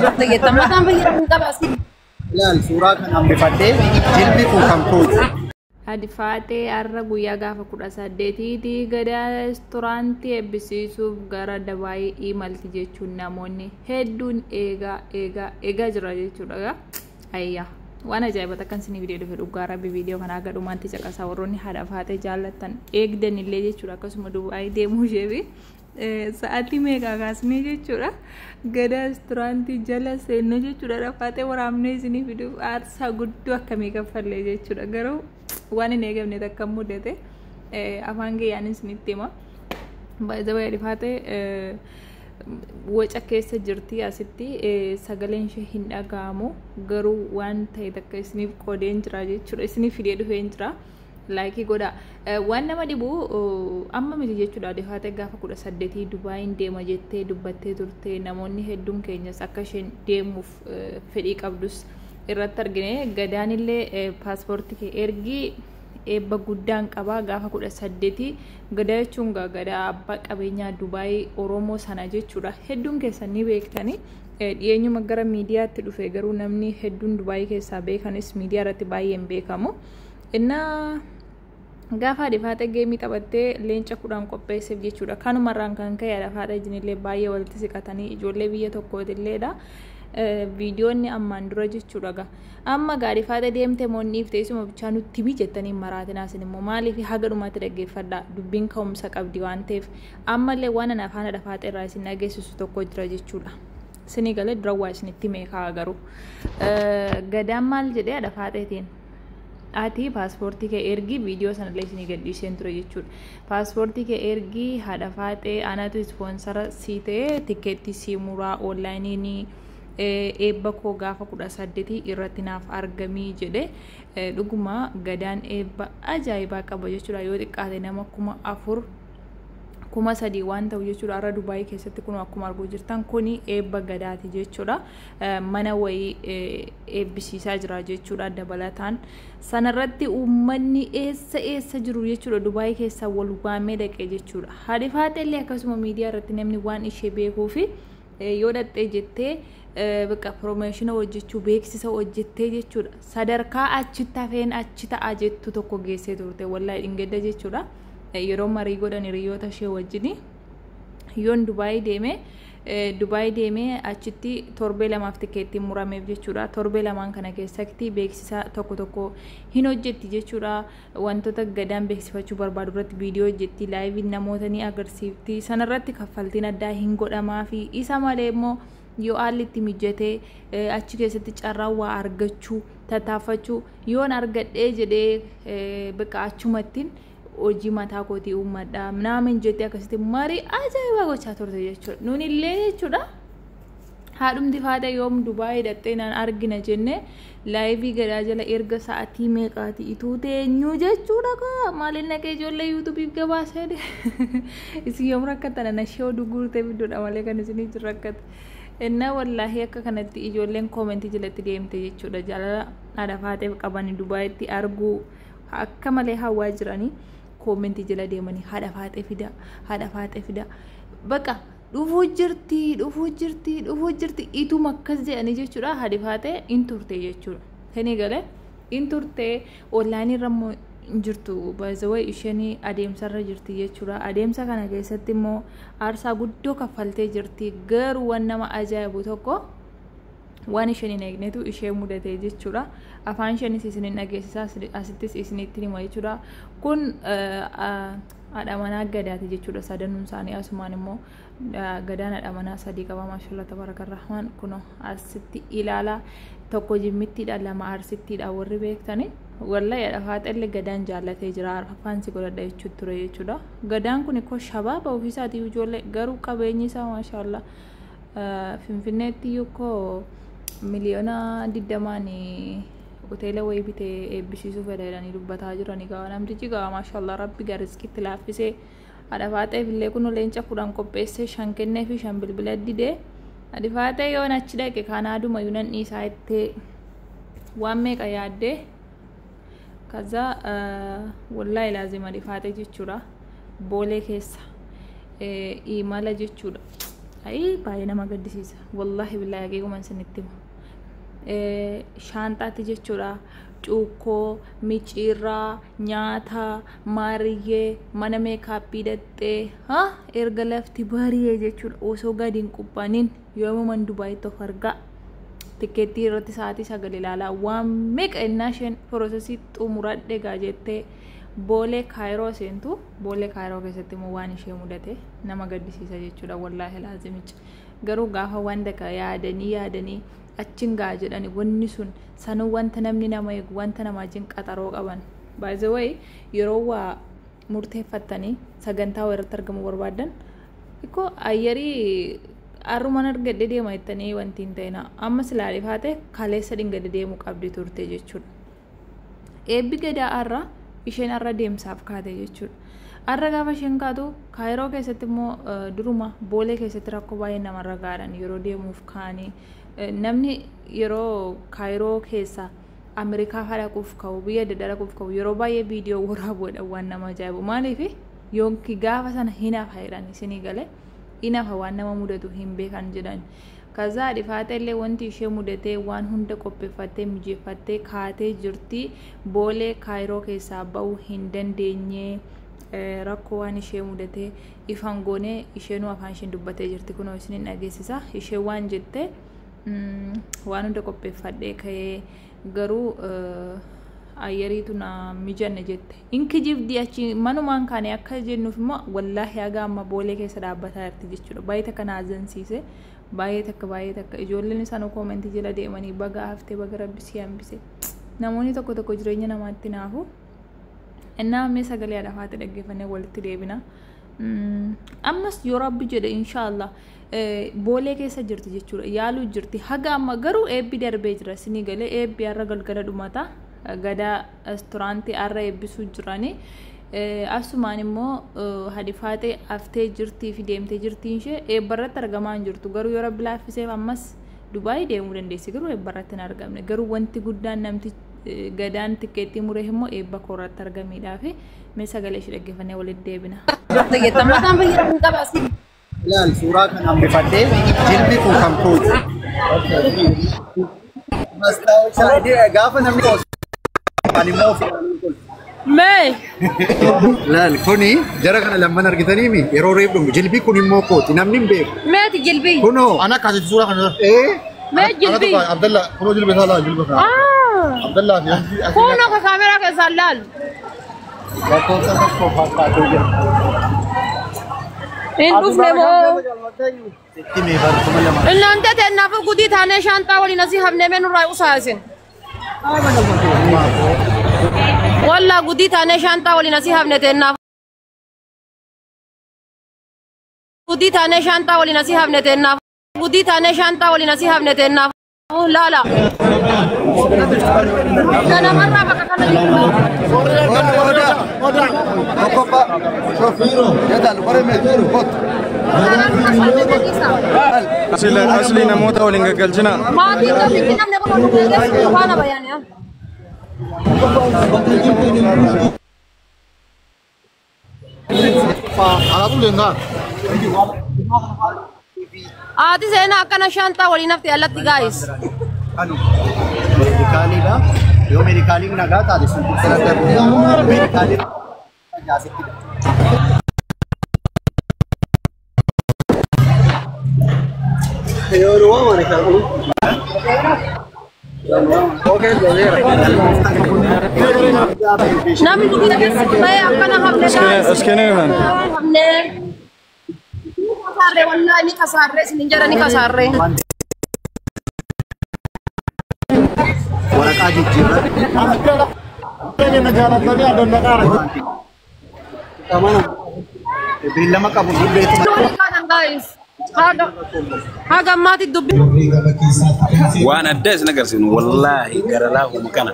jirta jettamataan fayyadamuun qabaasi. Ilaal suuraa kan hambifadhee jilbi kun kan kooti. Adifaatee har'a guyyaa gaafa 18tti gadaa reestooraantii eebbisiisuuf gara Dubaayii imalti jechuun namoonni hedduun eegaa jira jechuudha. Ayyaa waan ajaa'ibaa kan isin viidiyoo dhufe dhugaa rabbi viidiyoo kana aga dhumaatti caqasaa warroonni haadha faatee jaallatan eegdan illee jechuudha. Akkasuma Dubaayii deemuu isheefi sa'aatii meeqa kaasnee jechuudha. Gadaa reestooraantii jala seennee jechuudha. Faatee waraabnee isinii fiduuf aarsaa guddoo akkamii kaffallee jechuudha. Garuu waan hin eegamne takka mudate afaan gayyaanis isinitti hima. Baay'ee Adifaatee waca keessa jirti asitti sagaleen ishee hin dhaga'amu garuu waan ta'e takka isiniif qoodeen jira jechuudha. Isiniif fidee dhufeen jira. Laayikii godha. Waan nama dhibu amma miti jechuudha. Adifaatee gaafa 18 Dubaayiin deema jettee dubbattee turte namoonni hedduun keenyas akka isheen deemuuf fedhii qabdus irratti argine. Gadaan illee paaspoortii kee ergii eebba guddaan qaba gaafa 18 gadaa jechuun gadaa abbaa qabeenyaa Dubaayii Oromoo sana jechuudha. Hedduun keessan ni beektani. Dhiyeenyuma gara miidiyaatti dhufe garuu namni hedduun Dubaayii keessaa beekanis miidiyaa irratti baay'een beekamu. Innaa gaafa Adifaatee geemii taphattee leenca 10 qopheesseef jechuudha. Kanumarraan kan ka'e Adifaatee jinillee baay'ee walitti siqatanii ijoollee biyya tokkootilleedha. Viidiyoonni ammaan dura jechuudha. Amma Adifaatee deemtee moonniif teessuma bichaa nutti mijettanii maraatinaasin immoo maaliif haga dhumaatti dhaggeeffadha dubbiin ka'umsa qabdi waan ta'eef ammallee waan afaan Adifaatee irraa isin dhageessisu tokko jira jechuudha. Isinii galee dura waa isinitti meeqaa garuu gadaan maal jedhee Adifaateetiin ati paaspoortii kee ergii viidiyoo sanallee isinii gadhiiseen ture jechuudha. Paaspoortii kee ergii Adifaatee anatu ispoonsara sii ta'ee tikeettii sii muraa onlaayinii eebba koo gaafa 18 irratti naaf argamii jedhe. Dhuguma gadaan eebba ajaa'ibaa qaba jechuudha. Yoo xiqqaate nama 4,000 3,000 waan ta'u jechuudha. Har'a Dubaayii keessatti kun akkuma arguu jirtan kuni eebba gadaati jechuudha. Mana wayii eebbisiisaa jira jechuudha. Dabalataan sanarratti uummanni eessa jiru jechuudha. Dubaayii keessa wal waamee dhaqee jechuudha. Adifaatee illee akkasuma miidiyaa irratti namni waan ishee beekuu fi yoo dhattee jettee bakka promoshina hojjechuu beeksisa hojjettee jechuudha. Sadarkaa achitti hafeen achi ta'a jettu tokko geessee turte wallahi dhingedda jechuudha. Yeroo marii godhan hiriyoota ishee wajjini yoon Dubaayii deemee achitti torbee lamaaf tikeettiin murameef jechuudha. Torbee lamaan kana keessatti beeksisa tokko hin hojjetti jechuudha. Wantoota gadaan beeksifachuu barbaadu irratti viidiyoo hojjetti, laayivii namoota ni agarsiifti. Sanarratti kaffaltiin addaa hin godhamaa fi isa malee immoo yoo haalli itti mijatee achi keessatti carraa waa argachuu tattaafachuu yoon argadhee jedhee bakka achumattiin hojii mataa kootii uummadha naamin jettee akkasitti marii ajaa'ibaa gochaa turte jechuudha. Nuun illee jechuudha. Haadhumti faata yoom Dubaayii dhattee naan argina jenne laayivii gadaa jala erga sa'aatii meeqaati ituu teenyuu jechuudha. Maaliin naqee ijoollee yuutuubiif gabaasee isin yoom rakkatan nashee oduu guurtee biddoodha malee kan isinii jiru rakkate. Inna wallahi akka kanatti ijoolleen koomentii jalatti deemte jechuudha. Jaalala Adifaateef qaban Dubaayitti arguu akka malee hawaa jiranii koomentii jala deemanii Adifaatee fida bakka dhufuu jirti ituma akkas jedhanii jechuudha. Adifaatee in turte jechuudha. Tani galee in turte onlaayinii irra jirtu baay'ee isheen adeemsarra jirti jechuudha. Adeemsa kana keessatti immoo aarsaa guddoo kaffaltee jirti. Garuu waan nama ajaa'ibu tokko waan isheen hin eegnetu ishee mudate jechuudha. Afaan isheenis isin hin dhageessisaa asittis isinitti hima jechuudha. Kun haadha manaa gadaati jechuudha. Sadanuun isaanii asumaan immoo gadaan haadha manaa 3 qaba maashaallah tabarakarrahmaan. Kun asitti ilaala tokko jimmittiidha lama arsittiidha warri beektani. Wallahi Adifaatee gadaan jaallatee jira. Afaan si godhadha jechuutti ture jechuudha. Gadaan kun ikko shabaaba ofiisaatii ijoollee garuu qabeenyi isaa maashaallah Finfinneetti yukkoo miliyoona 20 hoteela wayii bitee eebbisiisuu fedhanii dubbataa jiranii gawa namtichi gawa maashaallah rabbi garizqiitti laaffisee Adifaateef illee kun leenca 10 qopheessee 5 kennee fi 5 bilbila didee Adifaatee yoon achi dhaqe kanaaduma yuunan dhiisaa ittee waan meeqa yaaddee kaza wallahi laazima Adifaatee jechuudha. Boolee keessa imala jechuudha. أي باينا ما قد سيسا والله بالله يجيكم من سنتيم شانتا تيجي تشورا چوكو ميچيرا نياتا ماريه mana makeup datte ha erga lafti bariye jechul oso gadin kupanin yooma man Dubai to farga tiketi irratti saati sagale lala waan meeqa innashen processi xumuradhe gaajette Bole Cairo sentu Bole Cairo keessatti mo waan ishee mudate nama gaddisiisa jechuudha wallahi laazimichi garuu gaafa wanda ka yaadanii achin gaa jedhani wanni sun sanu wanta namni nama eegu wanta nama jin qaxaroo qaban by the way yeroo waa murteeffatanii sagantaa warratti argamu barbaadan iko ayyarii arruman argadde deema ittanii wanti hin ta'ina amma silaaliif haate kaleessa dhingade deemu qabdi turte jechuudha eebbi gadaa arra isheen arra deemsaaf kaate jechuudha arra gaafa isheen kaatu Kaayiroo keessatti immoo duruma Boolee keessatti rakkoo baay'ee namarra gaadhan yeroo deemuuf kaanii namni yeroo Kaayiroo keessa Amerikaa halaquuf ka'u biyya daddalaquuf ka'u yeroo baay'ee viidiyoo waraabuudha waan nama ajaa'ibu maaliif yoonki gaafa sana hinaaf hayran isinii galee hinaaf waan nama mudatu hin beekan jedhan kaza dhifaate illee wanti ishee mudatee waan hunda qopheeffattee mijeeffattee kaatee jirti Boolee Kaayiroo keessaa ba'uu hin dandeenye rakkoo waan ishee mudatee ifaan goonee isheenuu afaan isheen dubbatee jirti kunoo isiniin dhageessisa ishee waan jettee waan hunda qopheeffadhee ka'ee garuu ayyariitu na mijanne jette inki jibdi achi manumaan kaane akka jennuuf immoo wallahi haga amma Boolee keessa dhaabbataa jirti jechuudha baay'ee takka naazansiise baay'ee takka ijoolleen isaan koomenti jala deemanii baga haftee baga rabbi si hambise namoonni tokko jireenya namaatti naafu innaa mee sagalee adhafaate dhaggeeffannee walitti deebina ammas yoo rabbi jedhe inshallah Boolee keessa jirti jechuudha yaaluu jirti haga amma garuu eebbi darbee jira sinii galee eebbi arra galgala dhumata gadaa restaurantii arra eebbisuu jiranii asumaan immoo hadifaate aftee jirtii fi deemtee jirtiin ishee eebbarratti argamaa hin jirtu garuu yoo rabbi laaffiseef ammas Dubaay deemuu dandeessi garuu eebbarratti hin argamne garuu wanti guddaan namti gadaan tikeettii muree immoo eebba koorratti argameedhaaf mee sagalee ishee dhaggeeffannee walitti deebina. Laal suuraa kanaan bifadhee jilbi kun kan kooti. Gaafa namni Mee laal kuni jara kana lamman argitanii mi yeroo reebdu jilbi kun immoo kooti namni hin beeku. meeti jilbii Kunoo Ana kasih surah kan? mee jilbii Abdullah, kalau jilbah salah jilbah kan? Abdullah ya. kuno ka kaamera keessa laal bakkoota tokko fakkaatee jira. hin dhufne moo Itti mee barkuma lama. እናንተ ተናፈ ጉዲ ታኔ ሻንጣ ወሊ ነሲ ሀብነ መኑ ራይ ኡሳሲን ወላ ጉዲ ታኔ ሻንጣ ወሊ ነሲ ሀብነ ተናፈ ጉዲ ታኔ ሻንጣ ወሊ ነሲ ሀብነ ተናፈ ጉዲ ታኔ ሻንጣ ወሊ ነሲ ሀብነ ተናፈ ላላ ከና መራ በከከለ Oda. Okopa. Shofiro. Jadal bare mejiru kot. Asli namoota waliin gaggalchina. maatii qabdi namne boqotu keessatti waan bayaaniya Ala tu lengan. aati seena akkana shaantaa walii nafti allatti gaayis Anu. Medikaaliidha. Yoo medikaaliin nagaa taate sun sirra darbee medikaaliin jaasitti. Yoo ruwa mare kaa'u. namni guddina keessatti bahee akkana hafne Askene kan? hafne kasaarree wallaahi ni kasaarree isin jara ni kasaarree Waraqaa jijjiirra. Beellama qabu dubbeetu. guys haga ammaatti dubbi waan adda isin agarsiinu wallahi garalaa humkana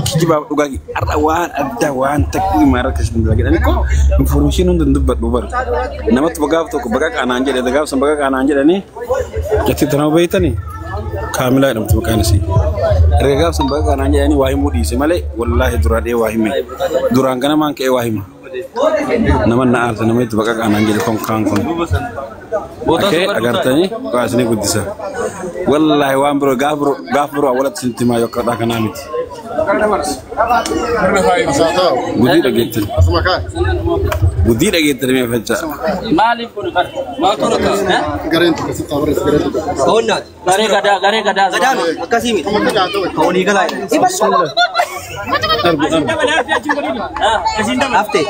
kijibaaf dhugaagi arra waan adda waan takki maara keessatti dalagedhani ko information hunda dubbadhu bar namatti bagaaf tokko baga qaanaan jedhe dagaaf san baga qaanaan jedhani jetti tanaa beeytani kaamilaa jedhamtu maqaan isii erga gaaf san baga qaanaan jedhani waa himuu dhiise malee wallahi duraadhee waa hime duraan ganamaan ka'ee waa hima nama na aarta nama itti baga qaanaan jedhe kon kaan kun Oke, agar tanya, kau asli kudisa. Wallahi wan bro, gafro awalat sintima yok kata kanamit. Budi dah gitu. Budi dah gitu ni macam. Malif pun kan. Mau turun ke? Garin tu kasi tawar garin tu. Oh nak. Gare gada. Gadan. Makasih mi. Kau ni galai. Afte.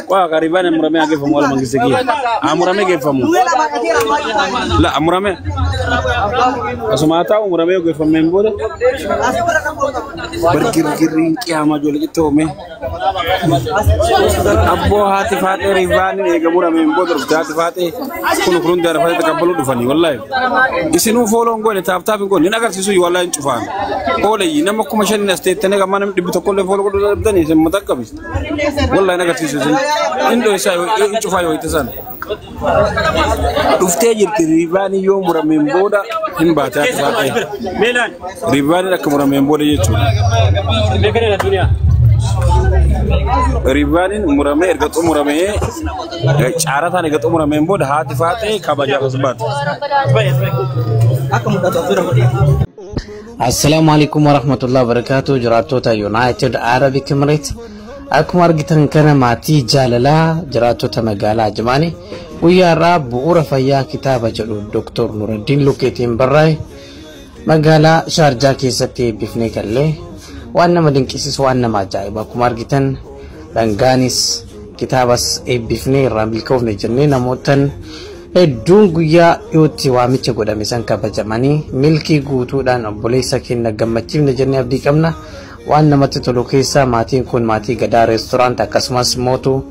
Wah, kariban yang murame age famu ala mangisegi. Amurame age famu. La amurame. Asumata amurame age famu memboda. Bergir-giring kiamat jual itu me. Abbo hati fate rivani ege murame memboda hati fate. Kunu darah fate kabalu dufani wallahi. Isinu follow ngone tap ngone nagar sisu wallahi cufan. Oleh ini nama kumashan state tene kamana dibutuh koleh follow kudu dani semata kabis. Wallahi nagar sisu Indo saya cufan yo itu san. Dufte jirti rivani yo murame memboda himbata fate. Rivani nak murame memboda yetu. Ribanin murame ergat murame cara tani ergat murame memboda hati fate kabaja khusbat. Assalamualaikum warahmatullahi wabarakatuh. Jiraatota United Arab Emirates. Akkuma argitan kana maatii jaalalaa jiraatota magaalaa Jamaanii guyyaa irraa bu'uura fayyaa kitaaba jedhu Dr. Nuruddin Lukeetiin barraa'e magaalaa Sharjaa keessatti eebbifnee gallee waan nama dinqisiisu waan nama ajaa'iba akkuma argitan dhangaanis kitaabas eebbifnee irraa milkoofne jennee namootan hedduun guyyaa dhiyootti waamicha godhame san kabajamanii milkii guutuudhaan obboleessa keenya gammachiifne jennee abdii qabna. Waan namatti tolu keessaa maatiin kun maatii Gadaa Restoorant akkasumas mootu